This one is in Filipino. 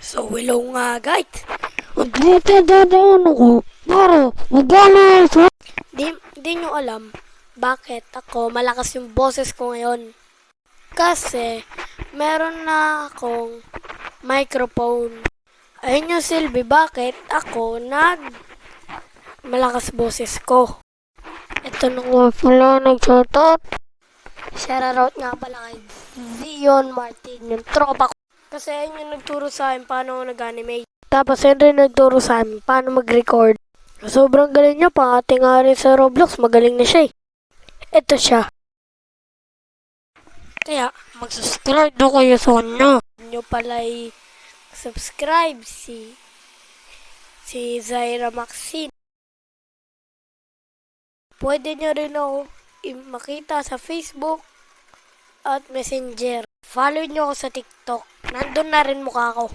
So, hello nga guys. Dito dadaan ako para magana sa... Di nyo alam bakit ako malakas yung boses ko ngayon. Kasi, meron na akong microphone. Ayun yung silbi bakit ako malakas boses ko. Ito na nga pala nagsatot. Shoutout nga pala kay Zion Martin, yung tropa ko. Kasi ayun yung nagturo sa akin paano nag-animate. Tapos yun rin nagturo sa akin paano mag-record. Sobrang galing niya, pang nga rin sa Roblox, magaling na siya eh. Ito siya. Kaya, Mag-subscribe na kayo sa kanya. nyo pala subscribe si Zaira Maxine. Pwede nyo rin ako makita sa Facebook at Messenger. Follow nyo ako sa TikTok. Nandun na rin mukha ko.